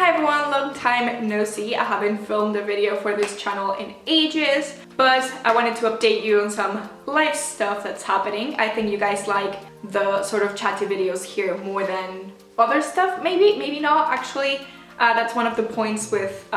Hi everyone, long time no see. I haven't filmed a video for this channel in ages, but I wanted to update you on some life stuff that's happening. I think you guys like the sort of chatty videos here more than other stuff, maybe not actually. That's one of the points with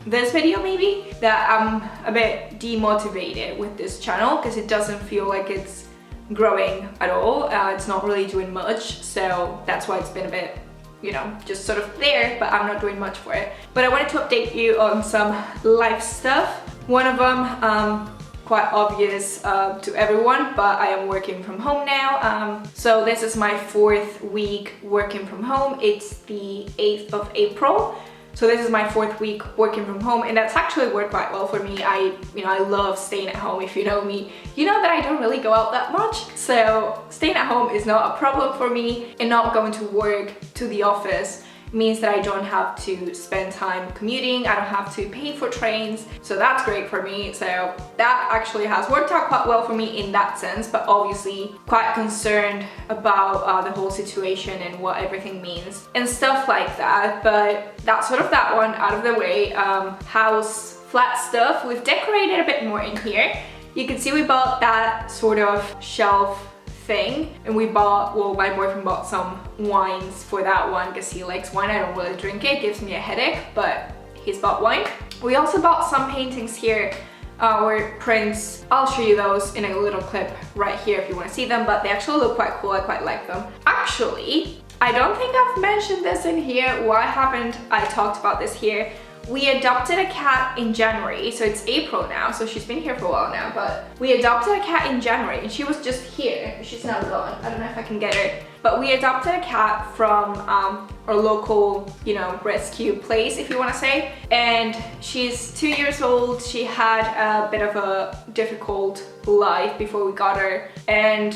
this video maybe, that I'm a bit demotivated with this channel because it doesn't feel like it's growing at all. It's not really doing much, so that's why it's been a bit, you know, just sort of there, but I'm not doing much for it. But I wanted to update you on some life stuff. One of them, quite obvious to everyone, but I am working from home now. So this is my 4th week working from home. It's the 8th of April. So this is my 4th week working from home, and that's actually worked quite well for me. I love staying at home. If you know me, you know that I don't really go out that much. So staying at home is not a problem for me, and not going to work to the office means that I don't have to spend time commuting. I don't have to pay for trains. So that's great for me. So that actually has worked out quite well for me in that sense, but obviously quite concerned about the whole situation and what everything means and stuff like that. But that's sort of that one out of the way. House flat stuff. We've decorated a bit more in here. You can see we bought that sort of shelf thing, and we bought, well, my boyfriend bought some wines for that one because he likes wine. I don't really drink it, gives me a headache, but he's bought wine. We also bought some paintings here, or prints. I'll show you those in a little clip right here if you want to see them, but they actually look quite cool. I quite like them. Actually, I don't think I've mentioned this in here. Why haven't I talked about this here? We adopted a cat in January, so it's April now, so she's been here for a while now, but we adopted a cat in January, and she was just here. She's now gone. I don't know if I can get her. But we adopted a cat from our local, you know, rescue place, if you want to say. And she's 2 years old. She had a bit of a difficult life before we got her. And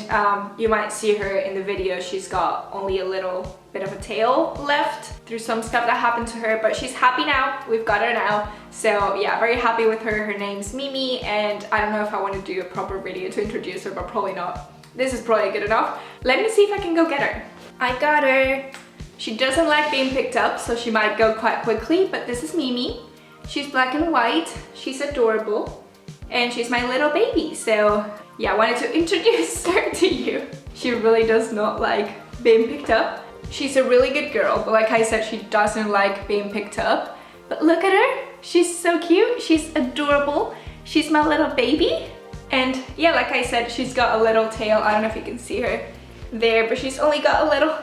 you might see her in the video. She's got only a little bit of a tail left through some stuff that happened to her, but she's happy now. We've got her now. So yeah, very happy with her. Her name's Mimi, and I don't know if I want to do a proper video to introduce her, but probably not. This is probably good enough. Let me see if I can go get her. I got her. She doesn't like being picked up, so she might go quite quickly, but this is Mimi. She's black and white. She's adorable, and she's my little baby. So yeah, I wanted to introduce her to you. She really does not like being picked up. She's a really good girl, but like I said, she doesn't like being picked up. But look at her. She's so cute. She's adorable. She's my little baby. And yeah, like I said, she's got a little tail. I don't know if you can see her there, but she's only got a little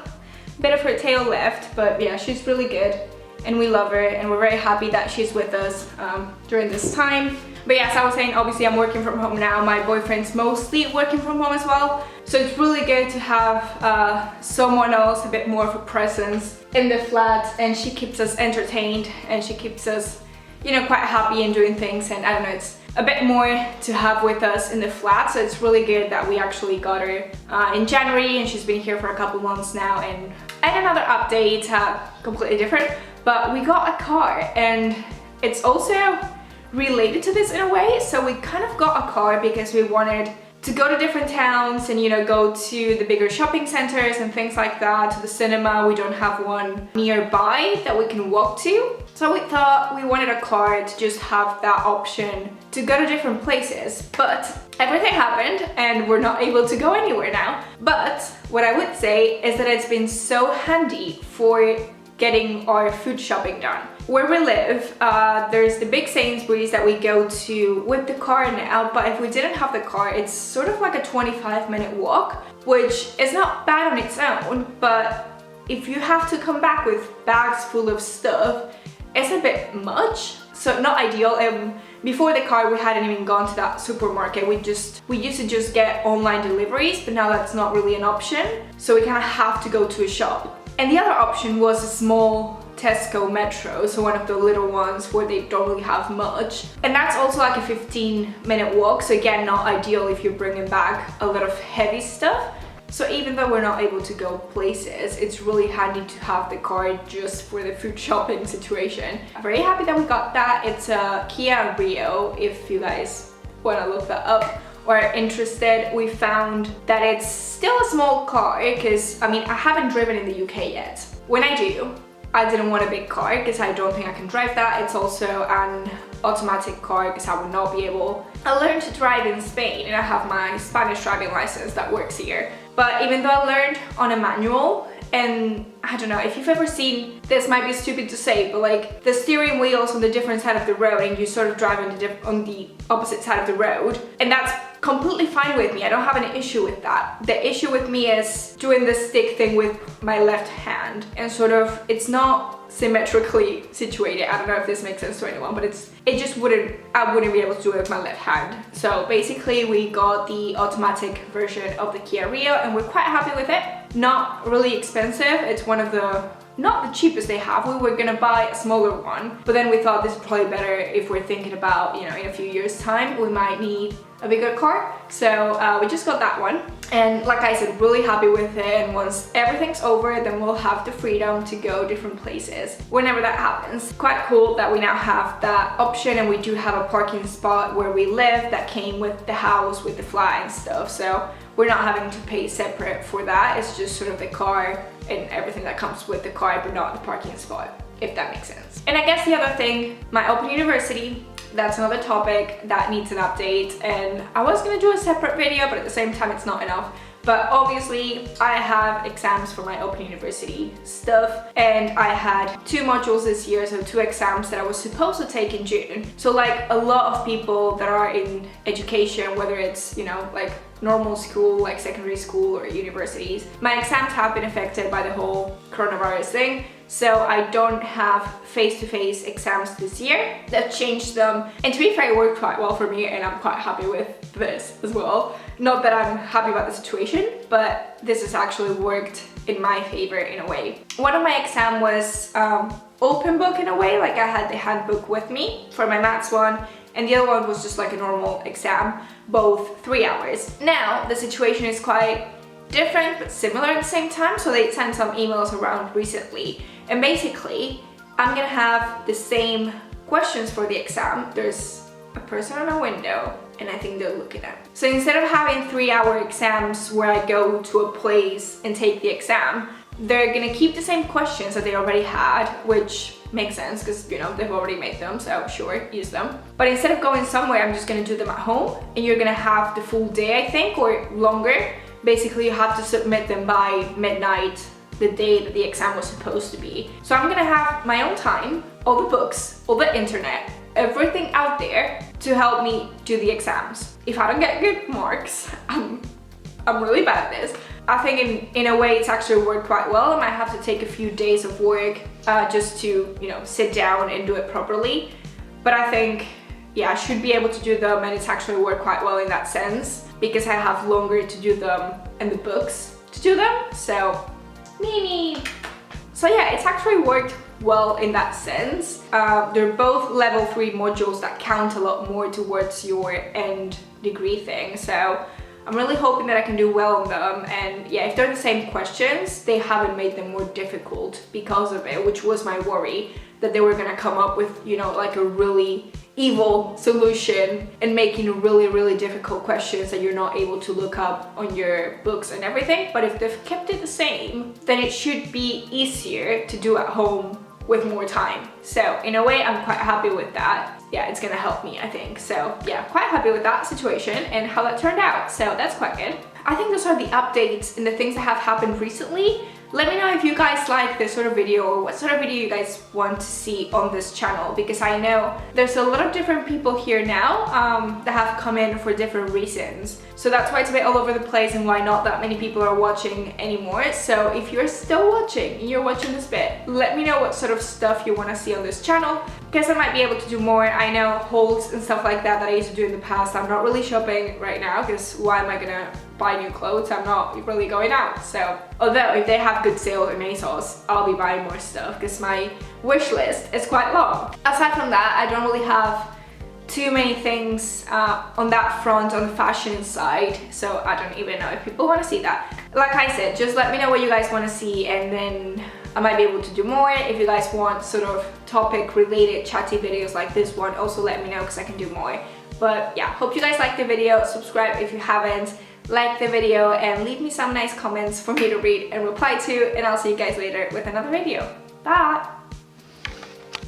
bit of her tail left. But yeah, she's really good, and we love her, and we're very happy that she's with us during this time. But yes, I was saying, obviously I'm working from home now. My boyfriend's mostly working from home as well. So it's really good to have someone else, a bit more of a presence in the flat, and she keeps us entertained, and she keeps us, you know, quite happy and doing things. And I don't know, it's a bit more to have with us in the flat. So it's really good that we actually got her in January, and she's been here for a couple months now. And another update, completely different, but we got a car, and it's also related to this in a way. So we kind of got a car because we wanted to go to different towns and, you know, go to the bigger shopping centers and things like that, to the cinema. We don't have one nearby that we can walk to. So we thought we wanted a car to just have that option to go to different places. But everything happened and we're not able to go anywhere now. But what I would say is that it's been so handy for getting our food shopping done. Where we live, there's the big Sainsbury's that we go to with the car now, but if we didn't have the car, it's sort of like a 25-minute walk, which is not bad on its own, but if you have to come back with bags full of stuff, it's a bit much, so not ideal. Before the car, we hadn't even gone to that supermarket. We used to just get online deliveries, but now that's not really an option, so we kind of have to go to a shop. And the other option was a small Tesco Metro, so one of the little ones where they don't really have much. And that's also like a 15-minute walk, so again, not ideal if you're bringing back a lot of heavy stuff. So even though we're not able to go places, it's really handy to have the car just for the food shopping situation. I'm very happy that we got that. It's a Kia Rio, if you guys want to look that up or are interested. We found that it's still a small car because, I mean, I haven't driven in the UK yet. When I do, I didn't want a big car because I don't think I can drive that. It's also an automatic car because I would not be able. I learned to drive in Spain and I have my Spanish driving license that works here. But even though I learned on a manual, and I don't know if you've ever seen, this might be stupid to say, but like the steering wheel's on the different side of the road and you sort of drive on the opposite side of the road, and that's completely fine with me. I don't have an issue with that. The issue with me is doing the stick thing with my left hand, and sort of it's not symmetrically situated. I don't know if this makes sense to anyone, but I wouldn't be able to do it with my left hand. So basically we got the automatic version of the Kia Rio and we're quite happy with it. Not really expensive. It's one of the, not the cheapest they have. We were gonna buy a smaller one, but then we thought this is probably better if we're thinking about, you know, in a few years time we might need a bigger car. So we just got that one, and like I said, really happy with it. And once everything's over, then we'll have the freedom to go different places whenever that happens. Quite cool that we now have that option, and we do have a parking spot where we live that came with the house with the flat and stuff, so we're not having to pay separate for that. It's just sort of the car and everything that comes with the car, but not the parking spot, if that makes sense. And I guess the other thing, my Open University, that's another topic that needs an update, and I was gonna do a separate video, but at the same time it's not enough. But obviously I have exams for my Open University stuff, and I had 2 modules this year, so 2 exams that I was supposed to take in June. So like a lot of people that are in education, whether it's, you know, like normal school, like secondary school or universities, my exams have been affected by the whole coronavirus thing. So I don't have face-to-face exams this year. That changed them, and to be fair, it worked quite well for me, and I'm quite happy with this as well. Not that I'm happy about the situation, but this has actually worked in my favor in a way. One of my exam was open book in a way, like I had the handbook with me for my maths one, and the other one was just like a normal exam, both 3 hours. Now the situation is quite different but similar at the same time, so they sent some emails around recently, and basically I'm gonna have the same questions for the exam. There's a person on a window and I think they're looking at me. So instead of having 3-hour exams where I go to a place and take the exam, they're gonna keep the same questions that they already had, which makes sense because, you know, they've already made them, so sure, use them. But instead of going somewhere, I'm just gonna do them at home, and you're gonna have the full day, I think, or longer. Basically, you have to submit them by midnight, the day that the exam was supposed to be. So I'm gonna have my own time, all the books, all the internet, everything out there to help me do the exams. If I don't get good marks, I'm really bad at this. I think in a way it's actually worked quite well. I might have to take a few days of work just to, you know, sit down and do it properly. But I think, yeah, I should be able to do them, and it's actually worked quite well in that sense because I have longer to do them and the books to do them. So yeah, it's actually worked well in that sense. They're both level 3 modules that count a lot more towards your end degree thing. So I'm really hoping that I can do well on them, and yeah, if they're the same questions, they haven't made them more difficult because of it, which was my worry, that they were gonna come up with, you know, like a really evil solution and making really, really difficult questions that you're not able to look up on your books and everything. But if they've kept it the same, then it should be easier to do at home with more time. So in a way, I'm quite happy with that. Yeah, it's gonna help me, I think. So yeah, quite happy with that situation and how that turned out. So that's quite good. I think those are the updates and the things that have happened recently. Let me know if you guys like this sort of video, or what sort of video you guys want to see on this channel, because I know there's a lot of different people here now that have come in for different reasons. So that's why it's a bit all over the place and why not that many people are watching anymore. So if you're still watching and you're watching this bit, let me know what sort of stuff you want to see on this channel, because I might be able to do more. I know hauls and stuff like that I used to do in the past. I'm not really shopping right now because why am I gonna buy new clothes? I'm not really going out. So although if they have good sale in ASOS, I'll be buying more stuff because my wish list is quite long. Aside from that, I don't really have too many things on that front, on the fashion side, so I don't even know if people want to see that. Like I said, just let me know what you guys want to see, and then I might be able to do more. If you guys want sort of topic related chatty videos like this one, also let me know because I can do more. But yeah, hope you guys liked the video. Subscribe if you haven't, like the video, and leave me some nice comments for me to read and reply to, and I'll see you guys later with another video. Bye!